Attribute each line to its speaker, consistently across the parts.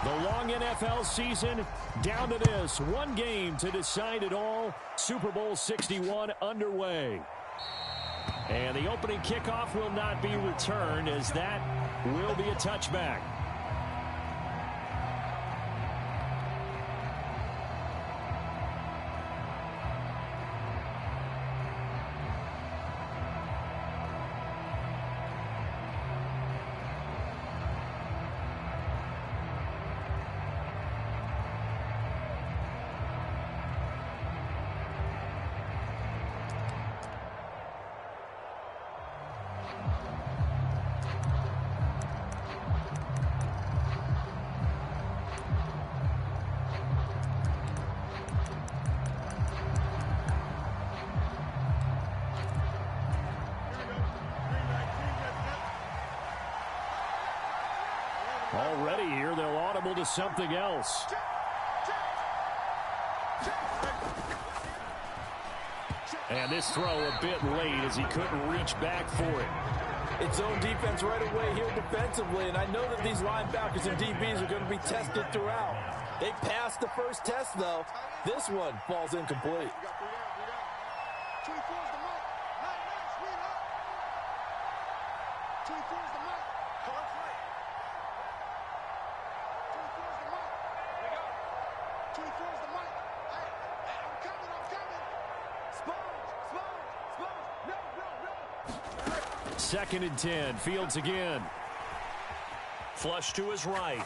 Speaker 1: The long NFL season down to this. One game to decide it all. Super Bowl 61 underway. And the opening kickoff will not be returned, as that will be a touchback. Already here, they'll audible to something else. And this throw a bit late as he couldn't reach back for it.
Speaker 2: It's zone defense right away here defensively, and I know that these linebackers and DBs are going to be tested throughout. They passed the first test, though. This one falls incomplete.
Speaker 1: Second and 10. Fields again.
Speaker 3: Flush to his right.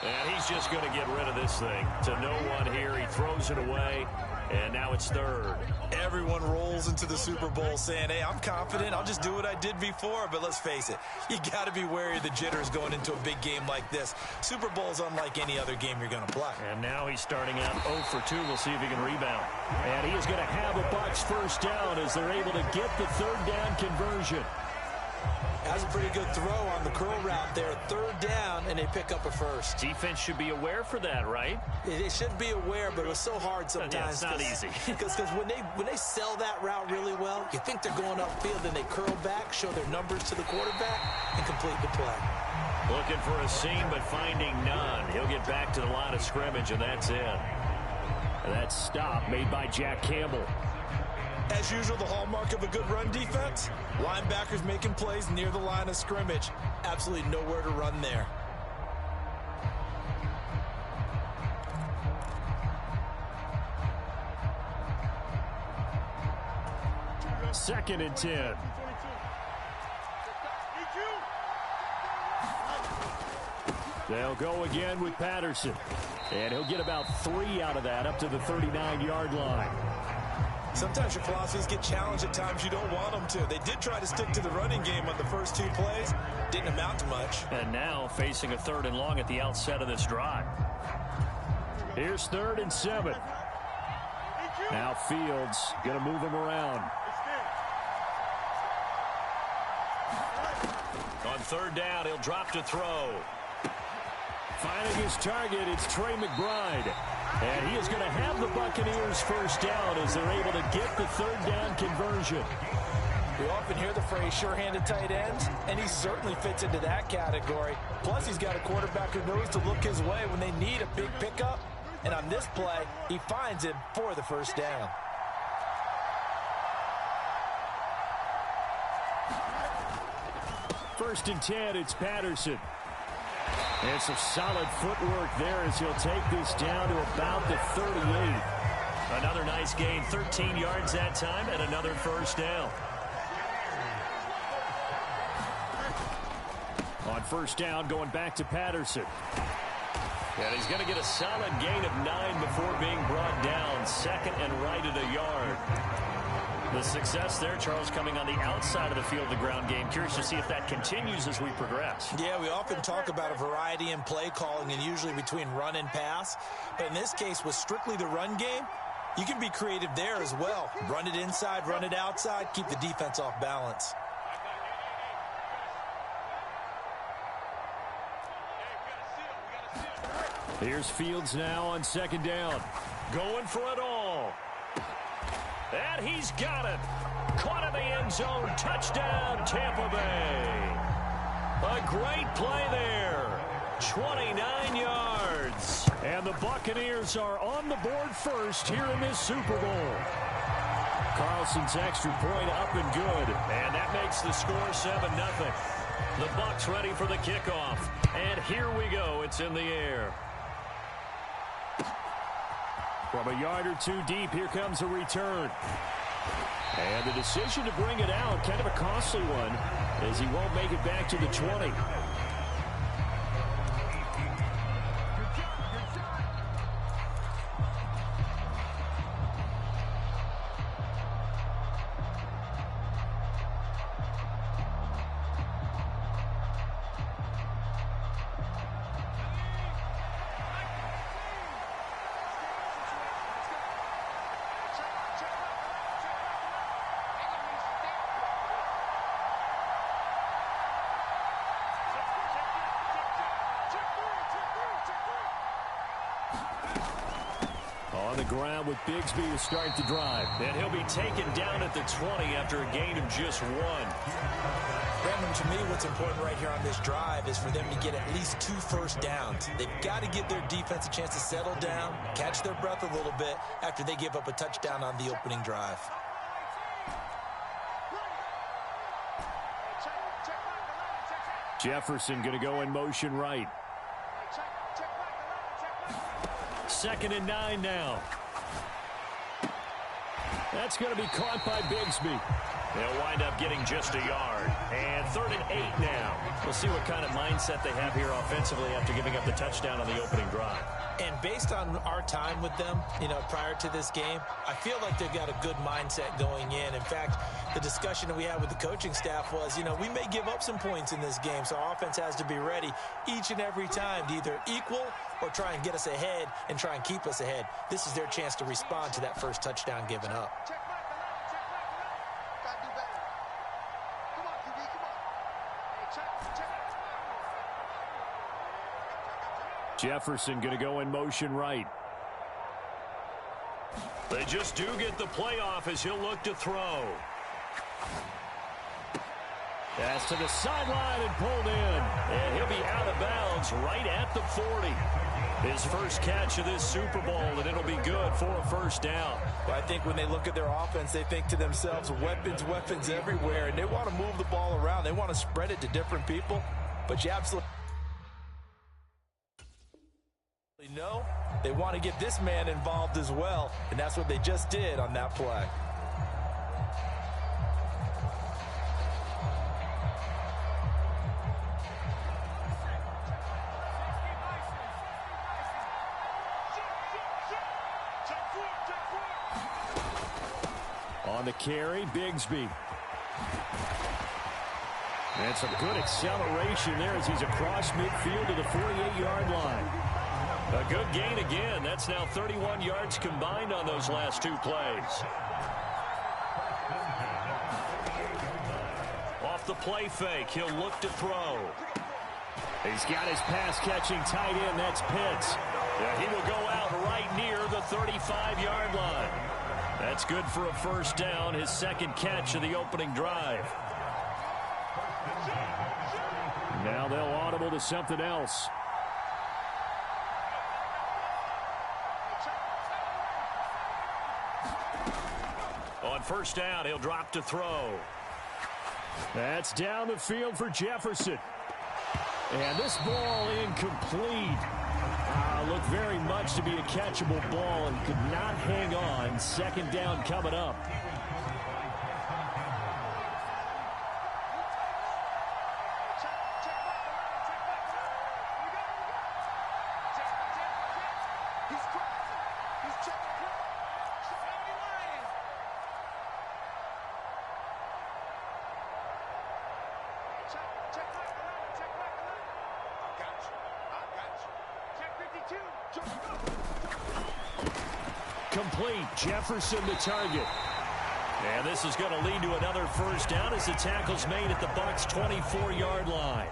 Speaker 3: And he's just going to get rid of this thing. To no one here. He throws it away. And now it's third.
Speaker 4: Everyone rolls into the Super Bowl saying, hey, I'm confident. I'll just do what I did before. But let's face it, you got to be wary of the jitters going into a big game like this. Super Bowl is unlike any other game you're going to play.
Speaker 3: And now he's starting out 0 for 2. We'll see if he can rebound.
Speaker 1: And he is going to have a Bucs first down as they're able to get the third down conversion.
Speaker 2: That's a pretty good throw on the curl route there. Third down, and they pick up a first.
Speaker 3: Defense should be aware for that, right?
Speaker 2: They should be aware, but it was so hard sometimes.
Speaker 3: Yeah, it's not easy.
Speaker 2: Because when they sell that route really well, you think they're going upfield, and they curl back, show their numbers to the quarterback, and complete the play.
Speaker 3: Looking for a seam, but finding none. He'll get back to the line of scrimmage, and that's it.
Speaker 1: And that stop made by Jack Campbell.
Speaker 4: As usual, the hallmark of a good run defense, linebackers making plays near the line of scrimmage. Absolutely nowhere to run there.
Speaker 1: Second and 10. They'll go again with Patterson. And he'll get about 3 out of that, up to the 39-yard line.
Speaker 4: Sometimes your philosophies get challenged at times you don't want them to. They did try to stick to the running game on the first 2 plays. Didn't amount to much.
Speaker 3: And now facing a 3rd and long at the outset of this drive.
Speaker 1: Here's 3rd and 7. Now Fields going to move him around.
Speaker 3: On 3rd down, he'll drop to throw.
Speaker 1: Finding his target, it's Trey McBride. And he is going to have the Buccaneers first down as they're able to get the 3rd down conversion.
Speaker 2: We often hear the phrase sure-handed tight ends, and he certainly fits into that category. Plus, he's got a quarterback who knows to look his way when they need a big pickup. And on this play, he finds him for the first down.
Speaker 1: First and 10, it's Patterson. And some solid footwork there as he'll take this down to about the 38.
Speaker 3: Another nice gain, 13 yards that time, and another first down.
Speaker 1: On first down, going back to Patterson.
Speaker 3: And he's going to get a solid gain of 9 before being brought down. 2nd and right at a yard. The success there, Charles, coming on the outside of the field, the ground game. Curious to see if that continues as we progress.
Speaker 4: Yeah, we often talk about a variety in play calling and usually between run and pass. But in this case, with strictly the run game, you can be creative there as well. Run it inside, run it outside, keep the defense off balance.
Speaker 1: Here's Fields now on 2nd down.
Speaker 3: Going for it all. And he's got it. Caught in the end zone. Touchdown, Tampa Bay. A great play there. 29 yards.
Speaker 1: And the Buccaneers are on the board first here in this Super Bowl. Carlson's extra point up and good.
Speaker 3: And that makes the score 7-0. The Bucs ready for the kickoff. And here we go. It's in the air.
Speaker 1: From a yard or two deep, here comes a return. And the decision to bring it out, kind of a costly one, as he won't make it back to the 20. On the ground with Bigsby to start the drive.
Speaker 3: And he'll be taken down at the 20 after a gain of just 1.
Speaker 4: Brandon, to me, what's important right here on this drive is for them to get at least 2 first downs. They've got to give their defense a chance to settle down, catch their breath a little bit after they give up a touchdown on the opening drive.
Speaker 1: Jefferson going to go in motion right.
Speaker 3: 2nd and 9 now.
Speaker 1: That's going to be caught by Bigsby.
Speaker 3: They'll wind up getting just a yard. And 3rd and 8 now. We'll see what kind of mindset they have here offensively after giving up the touchdown on the opening drive.
Speaker 4: And based on our time with them, prior to this game, I feel like they've got a good mindset going in. In fact, the discussion that we had with the coaching staff was, we may give up some points in this game, so our offense has to be ready each and every time to either equal or try and get us ahead and try and keep us ahead. This is their chance to respond to that first touchdown given up.
Speaker 1: Jefferson going to go in motion right.
Speaker 3: They just do get the playoff as he'll look to throw.
Speaker 1: Pass to the sideline and pulled in.
Speaker 3: And he'll be out of bounds right at the 40. His first catch of this Super Bowl, and it'll be good for a first down.
Speaker 2: Well, I think when they look at their offense, they think to themselves, weapons everywhere, and they want to move the ball around. They want to spread it to different people, but you absolutely know they want to get this man involved as well, and that's what they just did on that play.
Speaker 1: On the carry, Bigsby. And some good acceleration there as he's across midfield to the 48-yard line.
Speaker 3: A good gain again. That's now 31 yards combined on those last 2 plays. Off the play fake, he'll look to throw.
Speaker 1: He's got his pass-catching tight end. That's Pitts.
Speaker 3: Yeah, he will go out right near the 35-yard line. That's good for a first down, his second catch of the opening drive.
Speaker 1: Now they'll audible to something else.
Speaker 3: On first down, he'll drop to throw.
Speaker 1: That's down the field for Jefferson. And this ball incomplete. Looked very much to be a catchable ball and could not hang on. Second down coming up. Complete. Jefferson the target.
Speaker 3: And this is going to lead to another first down as the tackle's made at the Bucs' 24-yard line.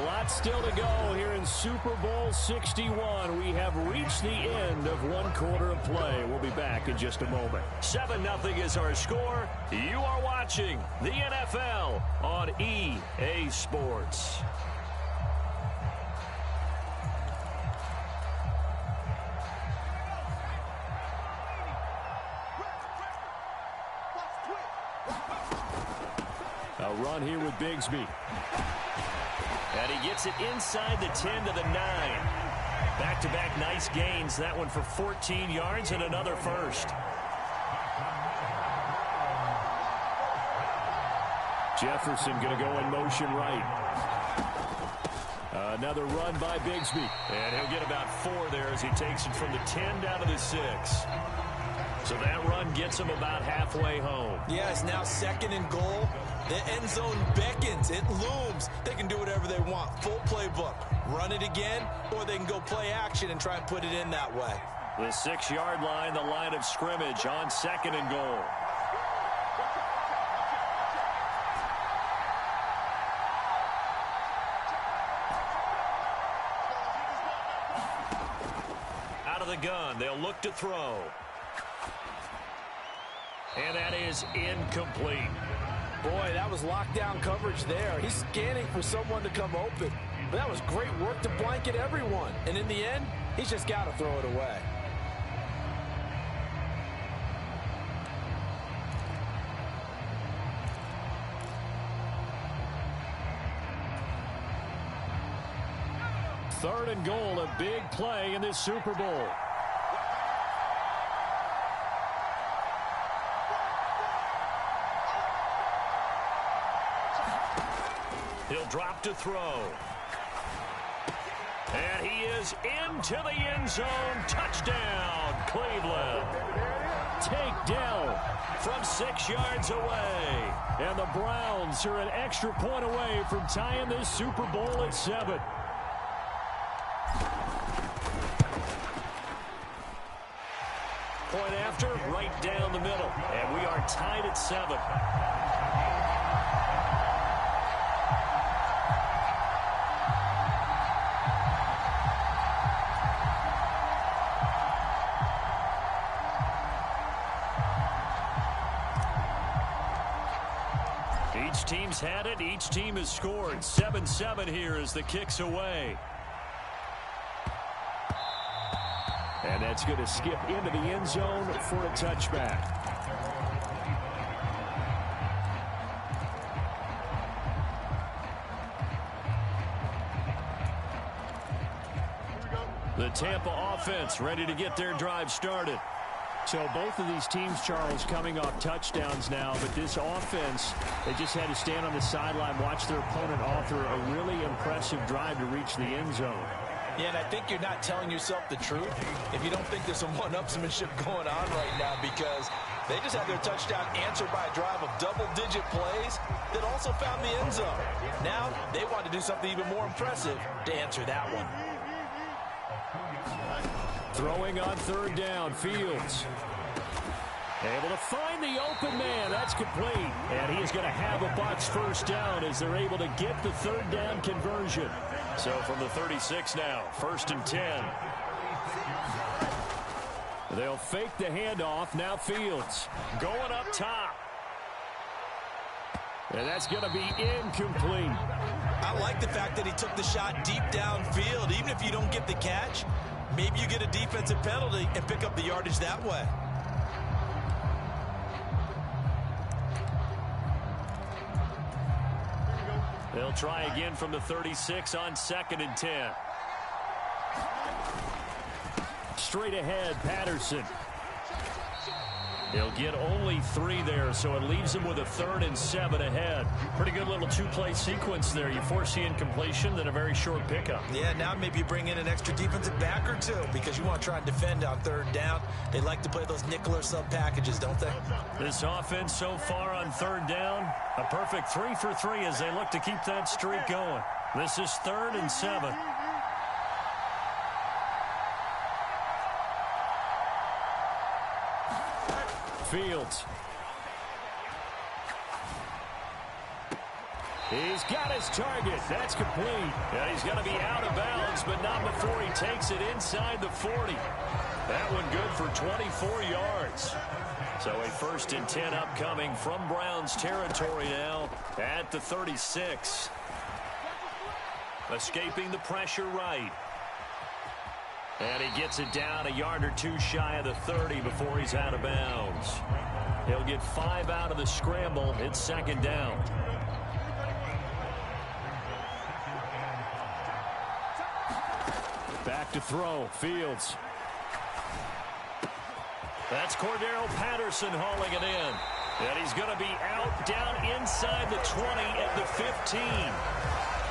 Speaker 1: A lot still to go here in Super Bowl 61. We have reached the end of one quarter of play. We'll be back in just a moment.
Speaker 3: 7-0 is our score. You are watching the NFL on EA Sports.
Speaker 1: A run here with Bigsby.
Speaker 3: And he gets it inside the 10 to the 9. Back-to-back nice gains. That one for 14 yards and another first.
Speaker 1: Jefferson going to go in motion right. Another run by Bigsby.
Speaker 3: And he'll get about 4 there as he takes it from the 10 down to the 6. So that run gets him about halfway home.
Speaker 4: Yeah, it's now 2nd and goal. The end zone beckons. It looms. They can do whatever they want. Full playbook. Run it again, or they can go play action and try and put it in that way.
Speaker 3: The 6-yard line, the line of scrimmage on 2nd and goal. Out of the gun, they'll look to throw. And that is incomplete.
Speaker 2: Boy, that was lockdown coverage there. He's scanning for someone to come open. But that was great work to blanket everyone. And in the end, he's just got to throw it away.
Speaker 1: Third and goal, a big play in this Super Bowl.
Speaker 3: He'll drop to throw. And he is into the end zone. Touchdown, Cleveland.
Speaker 1: Takedown
Speaker 3: From 6 yards away.
Speaker 1: And the Browns are an extra point away from tying this Super Bowl at 7.
Speaker 3: Point after, right down the middle. And we are tied at 7. Each team's had it. Each team has scored. 7-7 here as the kick's away.
Speaker 1: And that's going to skip into the end zone for a touchback.
Speaker 3: The Tampa offense ready to get their drive started.
Speaker 1: So both of these teams, Charles, coming off touchdowns now, but this offense, they just had to stand on the sideline, watch their opponent author a really impressive drive to reach the end zone.
Speaker 2: Yeah, and I think you're not telling yourself the truth if you don't think there's some one-upsmanship going on right now, because they just had their touchdown answered by a drive of double-digit plays that also found the end zone. Now they want to do something even more impressive to answer that one.
Speaker 1: Throwing on third down, Fields. Able to find the open man. That's complete. And he is going to have a Bucs first down as they're able to get the third down conversion.
Speaker 3: So from the 36 now, 1st and 10.
Speaker 1: They'll fake the handoff. Now Fields
Speaker 3: Going up top.
Speaker 1: and that's going to be incomplete.
Speaker 4: I like the fact that he took the shot deep downfield. Even if you don't get the catch, maybe you get a defensive penalty and pick up the yardage that way.
Speaker 3: They'll try again from the 36 on 2nd and 10.
Speaker 1: Straight ahead, Patterson.
Speaker 3: He'll get only 3 there, so it leaves him with a 3rd and 7 ahead. Pretty good little 2-play sequence there. You force the incompletion, then a very short pickup.
Speaker 4: Yeah, now maybe you bring in an extra defensive back or two because you want to try and defend on 3rd down. They like to play those nickel or sub packages, don't they?
Speaker 3: This offense so far on 3rd down, a perfect 3 for 3 as they look to keep that streak going. This is 3rd and 7.
Speaker 1: Fields. He's got his target. That's complete.
Speaker 3: Yeah, he's going to be out of bounds, but not before he takes it inside the 40. That one good for 24 yards. So a 1st and 10 upcoming from Browns territory now at the 36. Escaping the pressure right. And he gets it down a yard or two shy of the 30 before he's out of bounds. He'll get 5 out of the scramble. It's 2nd down.
Speaker 1: Back to throw. Fields.
Speaker 3: That's Cordero Patterson hauling it in. And he's going to be out down inside the 20 at the 15.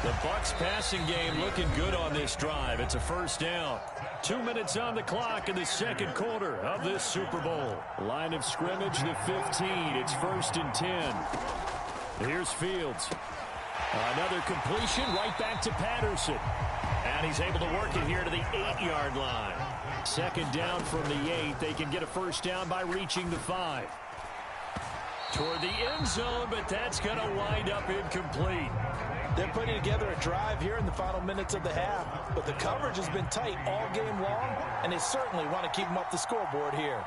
Speaker 3: The Bucs passing game looking good on this drive. It's a 1st down.
Speaker 1: 2 minutes on the clock in the 2nd quarter of this Super Bowl. Line of scrimmage, the 15. It's 1st and 10. Here's Fields. Another completion right back to Patterson. And he's able to work it here to the 8-yard line. 2nd down from the 8. They can get a 1st down by reaching the 5. Toward the end zone, but that's going to wind up incomplete.
Speaker 2: They're putting together a drive here in the final minutes of the half, but the coverage has been tight all game long, and they certainly want to keep them up the scoreboard here.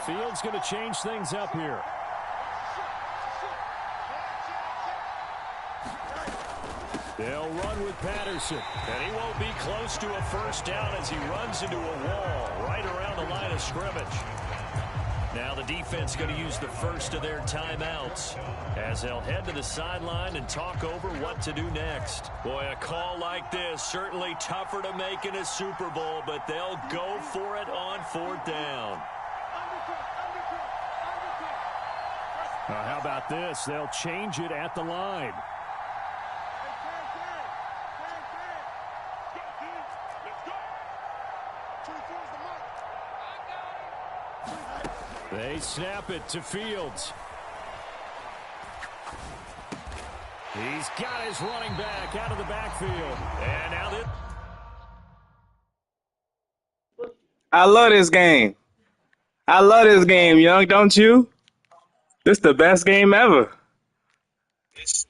Speaker 1: Fields going to change things up here. They'll run with Patterson.
Speaker 3: And he won't be close to a 1st down as he runs into a wall right around the line of scrimmage. Now the defense going to use the first of their timeouts as they'll head to the sideline and talk over what to do next. Boy, a call like this certainly tougher to make in a Super Bowl, but they'll go for it on 4th down.
Speaker 1: How about this? They'll change it at the line. They snap it to Fields. He's got his running back out of the backfield. And now this.
Speaker 5: I love this game. I love this game, Young, don't you? This is the best game ever.
Speaker 3: It's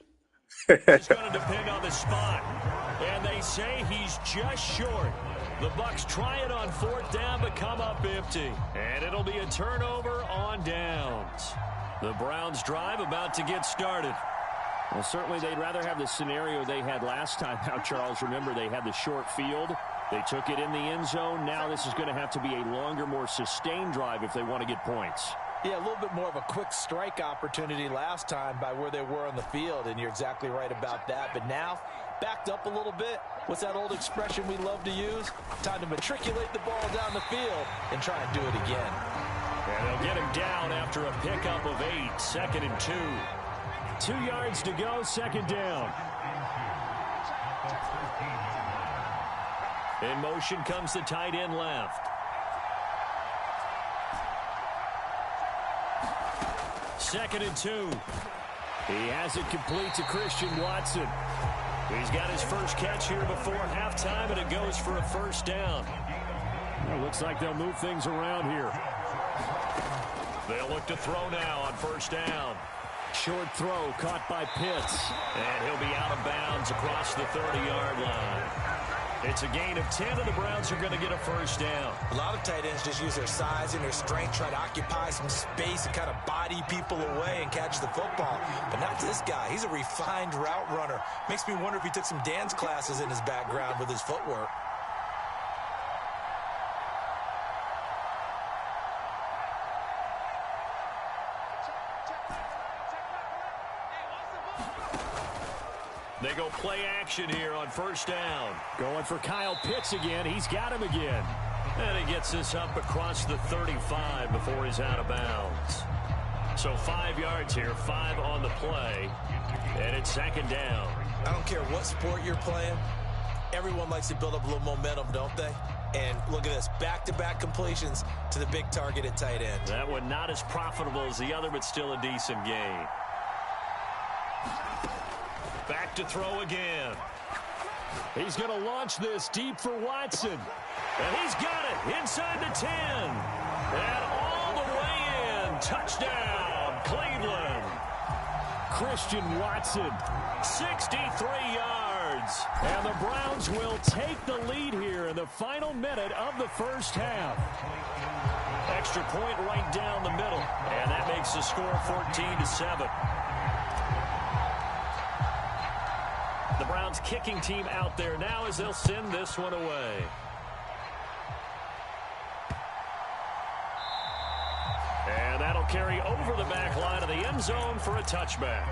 Speaker 3: going to depend on the spot. And they say he's just short. The Bucs try it on 4th down, but come up empty. And it'll be a turnover on downs. The Browns drive about to get started.
Speaker 1: Well, certainly they'd rather have the scenario they had last time out, Charles. Remember, they had the short field. They took it in the end zone. Now this is going to have to be a longer, more sustained drive if they want to get points.
Speaker 2: Yeah, a little bit more of a quick strike opportunity last time by where they were on the field, and you're exactly right about that. But now, backed up a little bit. What's that old expression we love to use? Time to matriculate the ball down the field and try and do it again.
Speaker 3: And they'll get him down after a pickup of 8, 2nd and 2.
Speaker 1: 2 yards to go, 2nd down.
Speaker 3: In motion comes the tight end left. 2nd and 2.
Speaker 1: He has it complete to Christian Watson.
Speaker 3: He's got his first catch here before halftime, and it goes for a 1st down.
Speaker 1: Well, looks like they'll move things around here.
Speaker 3: They'll look to throw now on 1st down.
Speaker 1: Short throw caught by Pitts.
Speaker 3: And he'll be out of bounds across the 30-yard line. It's a gain of 10, and the Browns are going to get a 1st down.
Speaker 2: A lot of tight ends just use their size and their strength, try to occupy some space and kind of body people away and catch the football. But not this guy. He's a refined route runner. Makes me wonder if he took some dance classes in his background with his footwork.
Speaker 3: They go play action here on 1st down.
Speaker 1: Going for Kyle Pitts again. He's got him again.
Speaker 3: And he gets this up across the 35 before he's out of bounds. So 5 yards here, 5 on the play. And it's 2nd down.
Speaker 2: I don't care what sport you're playing. Everyone likes to build up a little momentum, don't they? And look at this, back-to-back completions to the big target at tight end.
Speaker 3: That one not as profitable as the other, but still a decent gain. Back to throw again.
Speaker 1: He's going to launch this deep for Watson.
Speaker 3: And he's got it inside the 10. And all the way in. Touchdown,
Speaker 1: Cleveland. Christian Watson, 63 yards. And the Browns will take the lead here in the final minute of the first half. Extra point right down the middle. And that makes the score 14-7. The Browns kicking team out there now as they'll send this one away. And that'll carry over the back line of the end zone for a touchback.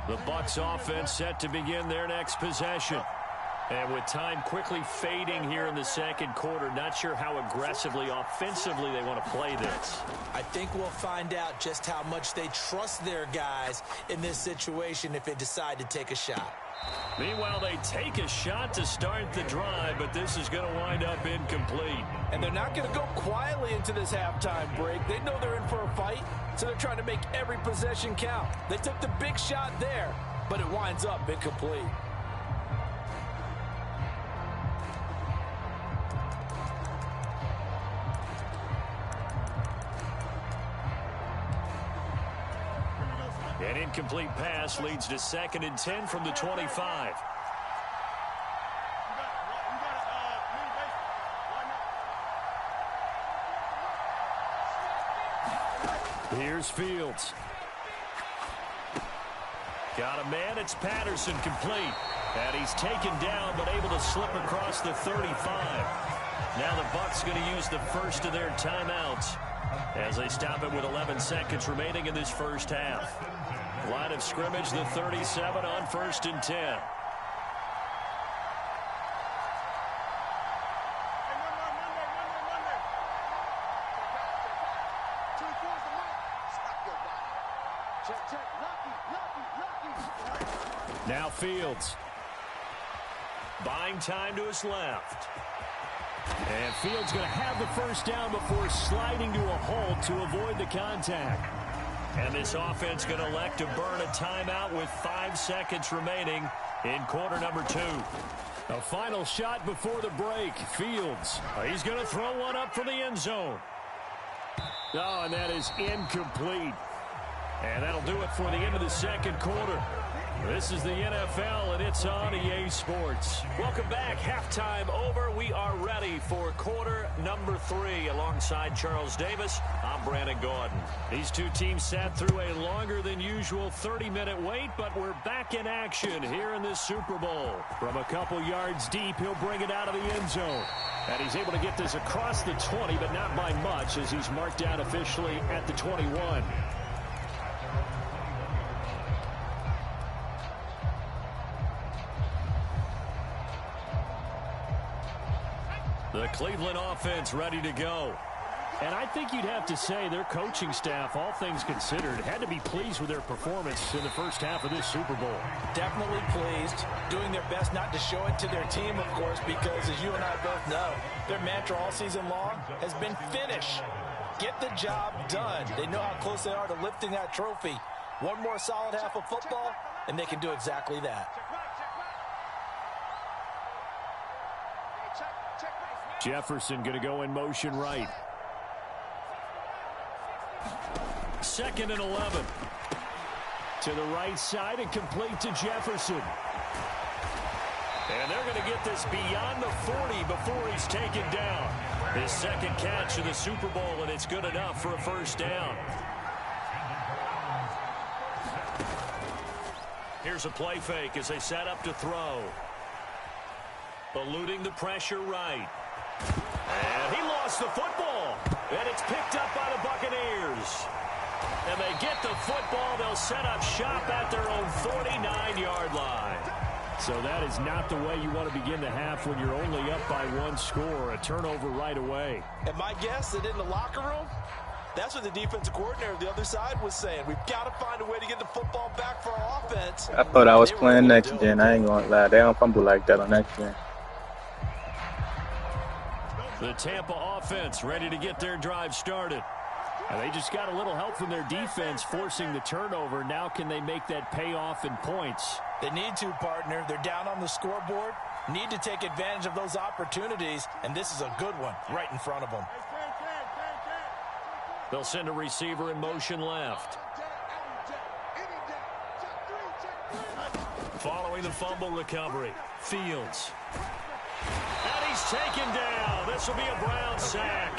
Speaker 1: The Bucs offense set to begin their next possession. And with time quickly fading here in the second quarter, not sure how aggressively, offensively they want to play this.
Speaker 4: I think we'll find out just how much they trust their guys in this situation if they decide to take a shot.
Speaker 1: Meanwhile, they take a shot to start the drive, but this is going to wind up incomplete.
Speaker 2: And they're not going to go quietly into this halftime break. They know they're in for a fight, so they're trying to make every possession count. They took the big shot there, but it winds up incomplete.
Speaker 1: An incomplete pass leads to 2nd and 10 from the 25. Here's Fields. Got a man. It's Patterson, complete. And he's taken down but able to slip across the 35. Now the Bucs going to use the first of their timeouts as they stop it with 11 seconds remaining in this first half. Line of scrimmage, the 37 on 1st and 10. Now Fields. Buying time to his left. And Fields going to have the first down before sliding to a halt to avoid the contact. And this offense going to elect to burn a timeout with 5 seconds remaining in quarter number 2. A final shot before the break. Fields. He's going to throw one up for the end zone. Oh, and that is incomplete. And that'll do it for the end of the second quarter. This is the NFL, and it's on EA Sports. Welcome back. Halftime over. We are ready for quarter number 3. Alongside Charles Davis, I'm Brandon Gaudin. These two teams sat through a longer than usual 30-minute wait, but we're back in action here in this Super Bowl. From a couple yards deep, he'll bring it out of the end zone. And he's able to get this across the 20, but not by much, as he's marked down officially at the 21. The Cleveland offense ready to go. And I think you'd have to say their coaching staff, all things considered, had to be pleased with their performance in the first half of this Super Bowl.
Speaker 2: Definitely pleased, doing their best not to show it to their team, of course, because as you and I both know, their mantra all season long has been finish. Get the job done. They know how close they are to lifting that trophy. One more solid half of football, and they can do exactly that.
Speaker 1: Jefferson going to go in motion right. 2nd and 11. To the right side and complete to Jefferson. And they're going to get this beyond the 40 before he's taken down. His second catch of the Super Bowl, and it's good enough for a first down. Here's a play fake as they set up to throw. Eluding the pressure right. And he lost the football. And it's picked up by the Buccaneers. And they get the football. They'll set up shop at their own 49-yard line. So that is not the way you want to begin the half when you're only up by 1 score. A turnover right away.
Speaker 2: And my guess that in the locker room, that's what the defensive coordinator of the other side was saying. We've got to find a way to get the football back for our offense.
Speaker 5: I thought I was playing next gen. I ain't going to lie. They don't fumble like that on next gen.
Speaker 1: The Tampa offense ready to get their drive started. And they just got a little help from their defense forcing the turnover. Now can they make that pay off in points?
Speaker 2: They need to, partner. They're down on the scoreboard. Need to take advantage of those opportunities. And this is a good one right in front of them.
Speaker 1: They'll send a receiver in motion left. Following the fumble recovery, Fields. And he's taken down. This will be a Brown sack.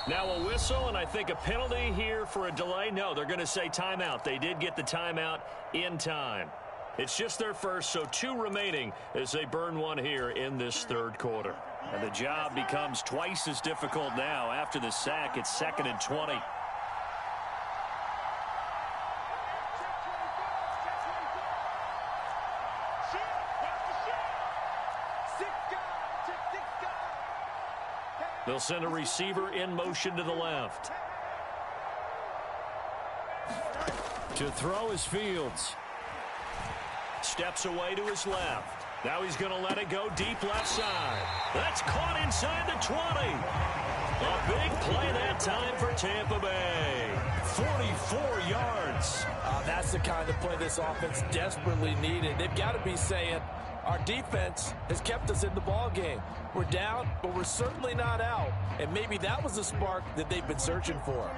Speaker 1: Now a whistle, and I think a penalty here for a delay. No, they're going to say timeout. They did get the timeout in time. It's just their first, so 2 remaining as they burn one here in this third quarter. And the job becomes twice as difficult now. After the sack, it's 2nd and 20. They'll send a receiver in motion to the left. To throw is Fields. Steps away to his left. Now he's going to let it go deep left side. That's caught inside the 20. A big play that time for Tampa Bay. 44 yards.
Speaker 2: That's the kind of play this offense desperately needed. They've got to be saying, our defense has kept us in the ball game. We're down, but we're certainly not out. And maybe that was the spark that they've been searching for.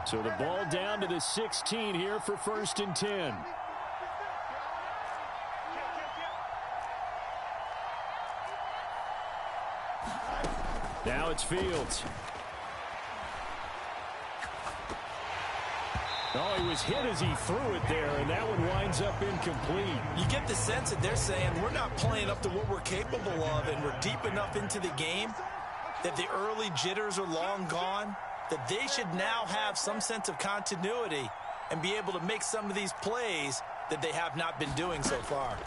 Speaker 1: So the ball down to the 16 here for 1st and 10. Now it's Fields. Oh, he was hit as he threw it there, and that one winds up incomplete.
Speaker 2: You get the sense that they're saying we're not playing up to what we're capable of, and we're deep enough into the game that the early jitters are long gone, that they should now have some sense of continuity and be able to make some of these plays that they have not been doing so far.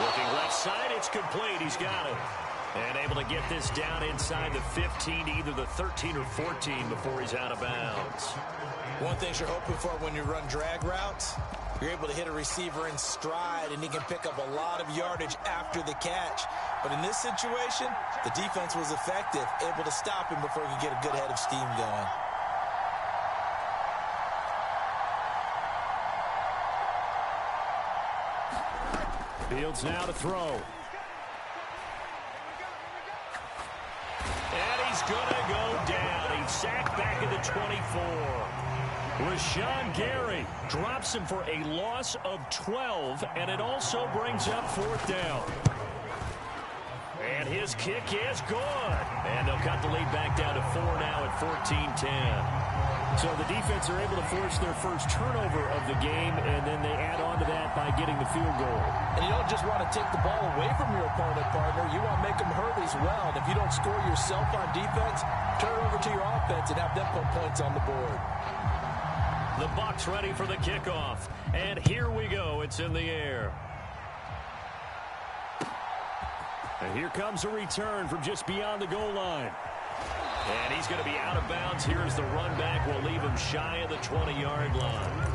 Speaker 1: Looking left side, it's complete. He's got it. And able to get this down inside the 15, either the 13 or 14 before he's out of bounds.
Speaker 2: One thing you're hoping for when you run drag routes, you're able to hit a receiver in stride, and he can pick up a lot of yardage after the catch. But in this situation, the defense was effective, able to stop him before he could get a good head of steam going.
Speaker 1: Fields now to throw. And he's going to go down. He's sacked back at the 24. Rashawn Gary drops him for a loss of 12, and it also brings up 4th down. And his kick is good. And they'll cut the lead back down to 4 now at 14-10. So the defense are able to force their first turnover of the game, and then they add on to that by getting the field goal.
Speaker 2: And you don't just want to take the ball away from your opponent, partner. You want to make them hurt as well. And if you don't score yourself on defense, turn it over to your offense and have them put points on the board.
Speaker 1: The Bucs ready for the kickoff. And here we go. It's in the air. And here comes a return from just beyond the goal line. And he's going to be out of bounds here as the run back will leave him shy of the 20-yard line.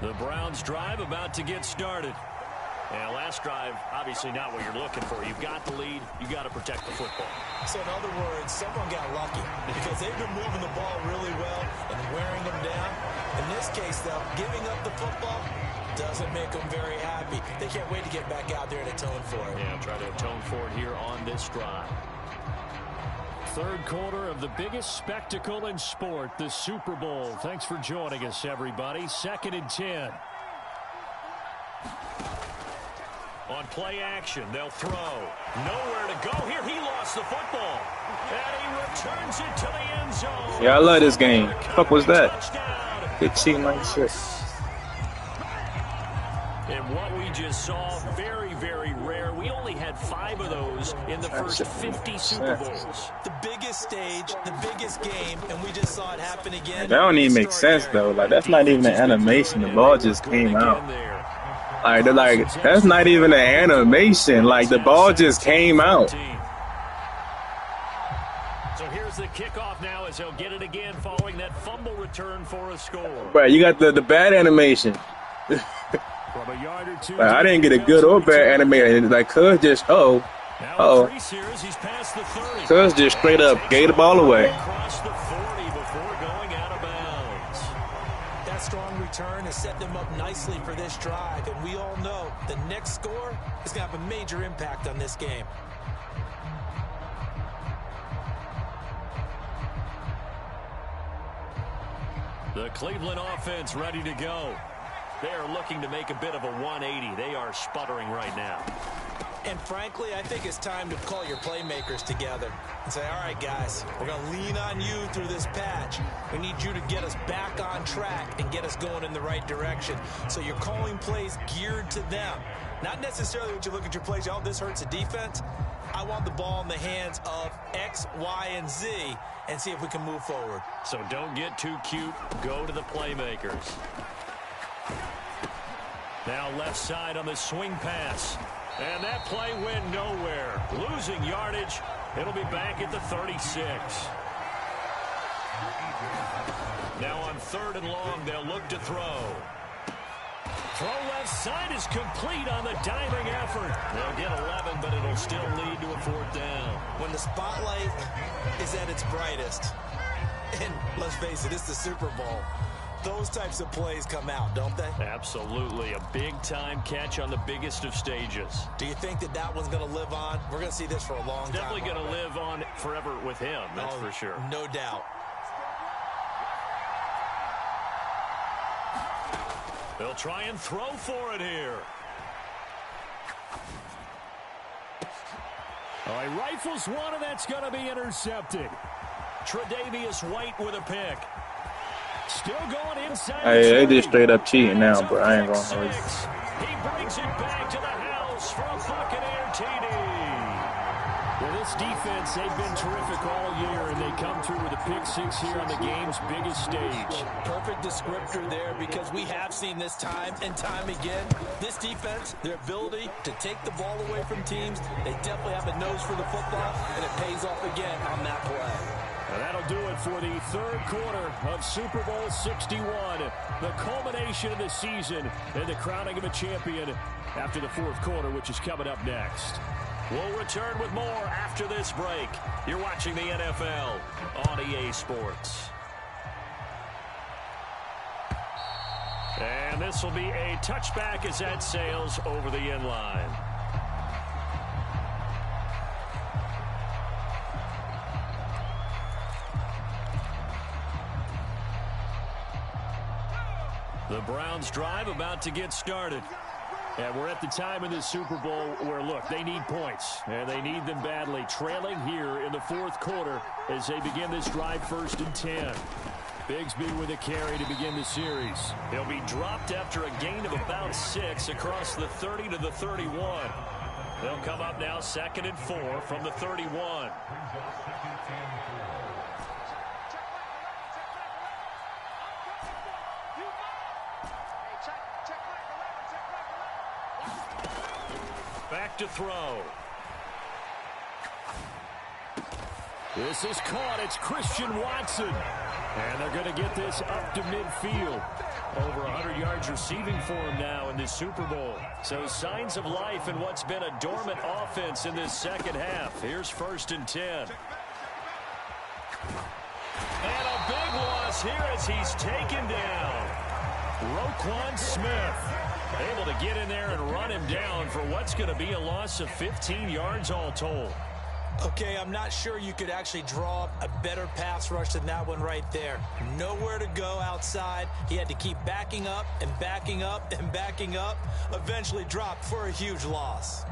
Speaker 1: The Browns drive about to get started. And last drive, obviously not what you're looking for. You've got the lead. You've got to protect the football.
Speaker 2: So in other words, someone got lucky because they've been moving the ball really well and wearing them down. In this case, though, giving up the football doesn't make them very happy. They can't wait to get back out there and atone for it.
Speaker 1: Yeah, try to atone for it here on this drive. Third quarter of the biggest spectacle in sport, the Super Bowl. Thanks for joining us, everybody. 2nd and 10. On play action, they'll throw. Nowhere to go here. He lost the football. And he returns it to the end zone.
Speaker 5: Yeah, I love this game. What the fuck was that? 15-96.
Speaker 1: And what we just saw, very, very rare. We only had 5 of those in the first 50 Super Bowls.
Speaker 2: The biggest stage, the biggest game, and we just saw it happen again.
Speaker 5: That don't even make sense, though. Like, that's not even an animation. The ball just came out. Like, they're like, that's not even an animation. Like, the ball just came out.
Speaker 1: So here's the kickoff now as he'll get it again following that fumble return for a score.
Speaker 5: But you got the bad animation.
Speaker 1: From a yard or two.
Speaker 5: Like, I didn't get a good or bad animation. Like, Cuz just, Cuz just straight up gave the ball away.
Speaker 1: Across the 40 before going out of bounds.
Speaker 4: That strong return has set them up nicely for this drive, and we all know the next score is going to have a major impact on this game.
Speaker 1: The Cleveland offense ready to go. They are looking to make a bit of a 180. They are sputtering right now.
Speaker 4: And frankly, I think it's time to call your playmakers together and say, all right, guys, we're going to lean on you through this patch. We need you to get us back on track and get us going in the right direction. So you're calling plays geared to them. Not necessarily when you look at your plays, oh, this hurts the defense. I want the ball in the hands of X, Y, and Z and see if we can move forward.
Speaker 1: So don't get too cute. Go to the playmakers. Now left side on the swing pass. And that play went nowhere. Losing yardage. It'll be back at the 36. Now on 3rd and long, they'll look to throw. Throw left side is complete on the diving effort. They'll get 11, but it'll still lead to a 4th down.
Speaker 4: When the spotlight is at its brightest, and let's face it, it's the Super Bowl, those types of plays come out, don't they?
Speaker 1: Absolutely. A big-time catch on the biggest of stages.
Speaker 4: Do you think that that one's going to live on? We're going to see this for a long time.
Speaker 1: Definitely going to live on forever with him, that's for sure.
Speaker 4: No doubt.
Speaker 1: They'll try and throw for it here. All right, rifles one, and that's going to be intercepted. Tre'Davious White with a pick. Still going inside.
Speaker 5: Hey, they just straight up cheating now, bro. I ain't gonna hold you.
Speaker 1: He brings it back to the house from Buccaneer TD. Well, this defense, they've been terrific all year, and they come through with a pick-6 here on the game's biggest stage.
Speaker 4: Perfect descriptor there, because we have seen this time and time again. This defense, their ability to take the ball away from teams, they definitely have a nose for the football, and it pays off again on that play.
Speaker 1: And that'll do it for the 3rd quarter of Super Bowl 61. The culmination of the season and the crowning of a champion after the 4th quarter, which is coming up next. We'll return with more after this break. You're watching the NFL on EA Sports. And this will be a touchback as that sails over the end line. The Browns drive about to get started. And we're at the time in this Super Bowl where, look, they need points. And they need them badly. Trailing here in the 4th quarter as they begin this drive 1st and 10. Bigsby with a carry to begin the series. He'll be dropped after a gain of about 6 across the 30 to the 31. They'll come up now 2nd and 4 from the 31. Back to throw. This is caught. It's Christian Watson. And they're going to get this up to midfield. Over 100 yards receiving for him now in this Super Bowl. So signs of life in what's been a dormant offense in this 2nd half. Here's 1st and 10. And a big loss here as he's taken down. Roquan Smith able to get in there and run him down for what's going to be a loss of 15 yards all told.
Speaker 4: Okay, I'm not sure you could actually draw up a better pass rush than that one right there. Nowhere to go outside. He had to keep backing up and backing up and backing up. Eventually dropped for a huge loss.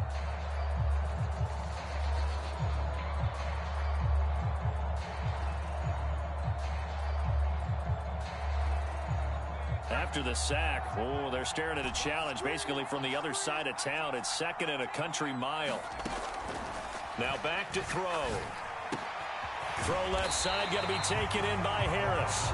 Speaker 1: After the sack, oh, they're staring at a challenge basically from the other side of town. It's 2nd and a country mile. Now back to throw. Throw left side, going to be taken in by Harris.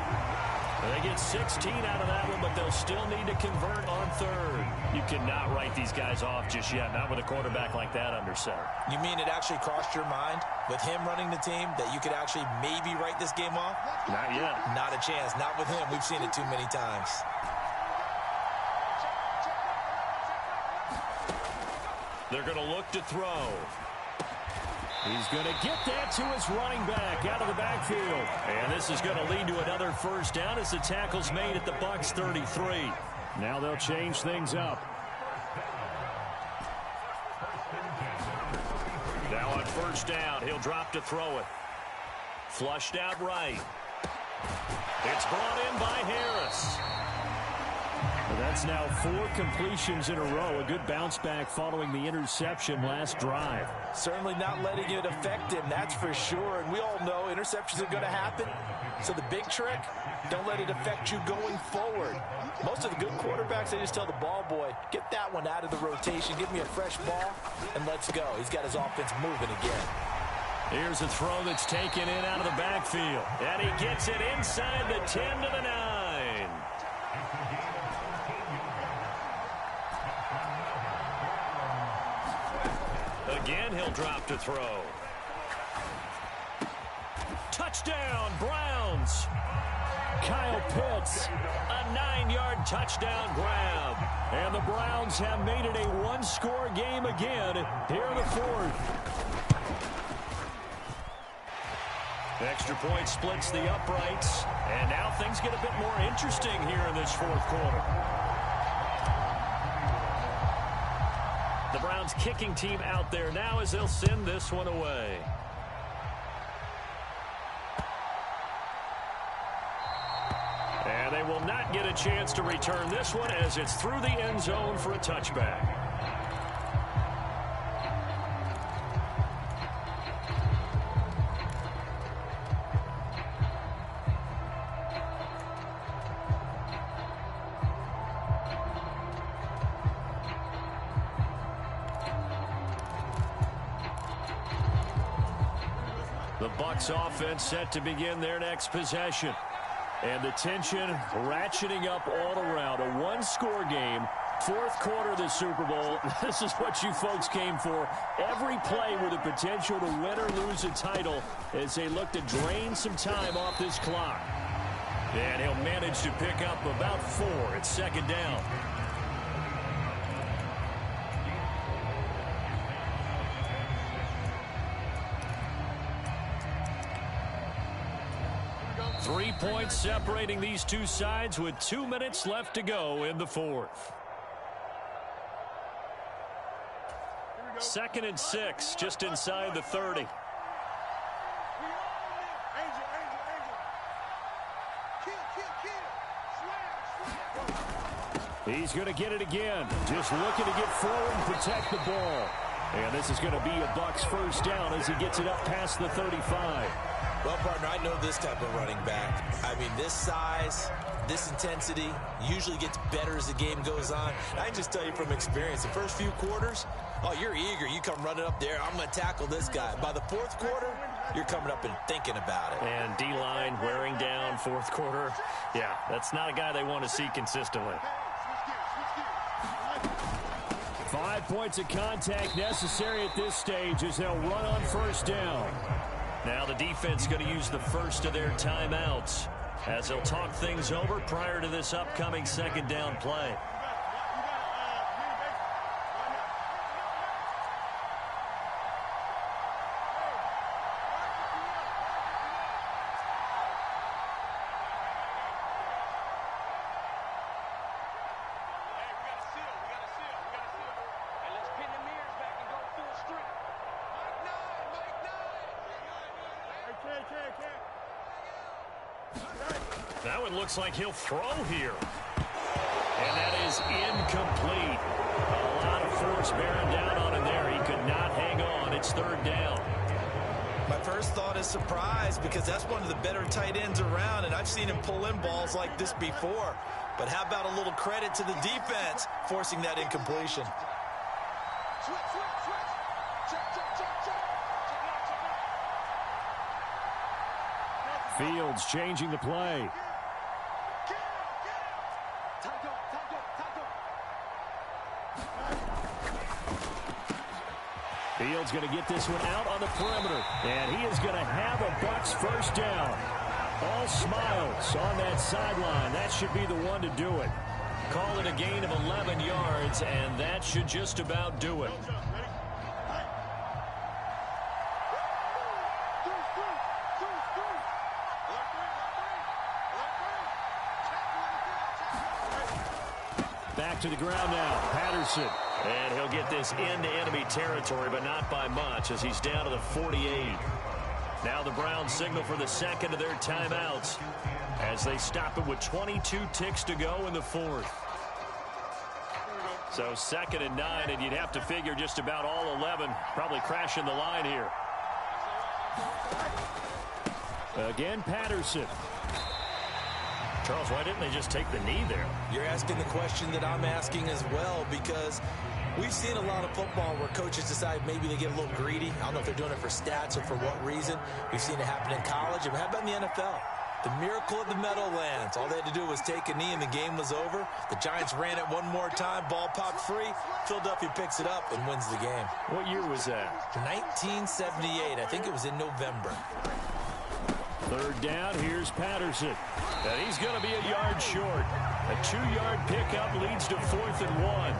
Speaker 1: They get 16 out of that one, but they'll still need to convert on third.
Speaker 3: You cannot write these guys off just yet, not with a quarterback like that under center.
Speaker 4: You mean it actually crossed your mind with him running the team that you could actually maybe write this game off?
Speaker 3: Not yet.
Speaker 4: Not a chance. Not with him. We've seen it too many times.
Speaker 3: They're going to look to throw.
Speaker 1: He's going to get that to his running back out of the backfield.
Speaker 3: And this is going to lead to another first down as the tackle's made at the Bucs 33.
Speaker 1: Now they'll change things up.
Speaker 3: Now on first down, he'll drop to throw it. Flushed out right. It's brought in by Harris.
Speaker 1: Well, that's now 4 completions in a row. A good bounce back following the interception last drive.
Speaker 2: Certainly not letting it affect him, that's for sure. And we all know interceptions are going to happen. So the big trick, don't let it affect you going forward. Most of the good quarterbacks, they just tell the ball boy, get that one out of the rotation, give me a fresh ball, and let's go. He's got his offense moving again.
Speaker 3: Here's a throw that's taken in out of the backfield. And he gets it inside the 10 to the 9. Again, he'll drop to throw. Touchdown, Browns.
Speaker 1: Kyle Pitts,
Speaker 3: A 9-yard touchdown grab.
Speaker 1: and the Browns have made it a one-score game again here in the fourth.
Speaker 3: Extra point splits the uprights. And now things get a bit more interesting here in this fourth quarter. The Browns kicking team out there now as they'll send this one away. And they will not get a chance to return this one as it's through the end zone for a touchback. The Bucs offense set to begin their next possession. And the tension ratcheting up all around. A one-score game, fourth quarter of the Super Bowl. This is what you folks came for. Every play with the potential to win or lose a title as they look to drain some time off this clock. And he'll manage to pick up about 4 at second down. Three points separating these two sides with 2 minutes left to go in the fourth. 2nd and 6, just inside the 30.
Speaker 1: He's going to get it again. Just looking to get forward and protect the ball. And this is going to be a Bucs first down as he gets it up past the 35.
Speaker 4: Well, partner, I know this type of running back. I mean, this size, this intensity usually gets better as the game goes on. I can just tell you from experience, the first few quarters, oh, you're eager. You come running up there, I'm going to tackle this guy. By the fourth quarter, you're coming up and thinking about it.
Speaker 3: And D-line wearing down fourth quarter. Yeah, that's not a guy they want to see consistently.
Speaker 1: 5 points of contact necessary at this stage as they'll run on first down.
Speaker 3: Now the defense is going to use the first of their timeouts as they'll talk things over prior to this upcoming second down play. Now it looks like he'll throw here. And that is incomplete. A lot of force bearing down on him there. He could not hang on. It's third down.
Speaker 4: My first thought is surprise because that's one of the better tight ends around, and I've seen him pull in balls like this before. But how about a little credit to the defense forcing that incompletion?
Speaker 1: Fields changing the play. Fields going to get this one out on the perimeter. And he is going to have a Bucs first down. All smiles on that sideline. That should be the one to do it.
Speaker 3: Call it a gain of 11 yards, and that should just about do it.
Speaker 1: Back to the ground now. Patterson.
Speaker 3: And he'll get this into enemy territory, but not by much, as he's down to the 48. Now the Browns signal for the second of their timeouts as they stop it with 22 ticks to go in the fourth. So 2nd and 9, and you'd have to figure just about all 11 probably crashing the line here.
Speaker 1: Again, Patterson.
Speaker 3: Charles, why didn't they just take the knee there?
Speaker 4: You're asking the question that I'm asking as well, because we've seen a lot of football where coaches decide maybe they get a little greedy. I don't know if they're doing it for stats or for what reason. We've seen it happen in college. And how about in the NFL? The miracle of the Meadowlands. All they had to do was take a knee and the game was over. The Giants ran it one more time. Ball popped free. Philadelphia picks it up and wins the game.
Speaker 3: What year was that?
Speaker 4: 1978. I think it was in November.
Speaker 1: 3rd down. Here's Patterson.
Speaker 3: And he's going to be a yard short. A 2-yard pickup leads to 4th and 1.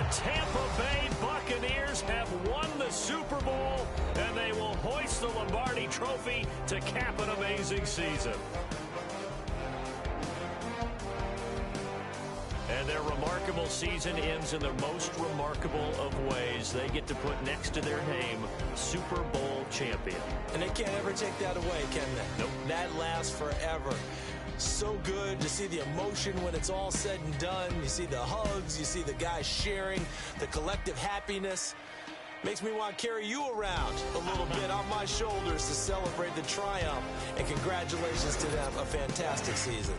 Speaker 3: Tampa Bay Buccaneers have won the Super Bowl, and they will hoist the Lombardi Trophy to cap an amazing season. And their remarkable season ends in the most remarkable of ways. They get to put next to their name Super Bowl champion.
Speaker 4: And they can't ever take that away, can they?
Speaker 3: Nope.
Speaker 4: That lasts forever. So good to see the emotion when it's all said and done. You see the hugs, you see the guys sharing, the collective happiness. Makes me want to carry you around a little bit on my shoulders to celebrate the triumph. And congratulations to them, a fantastic season.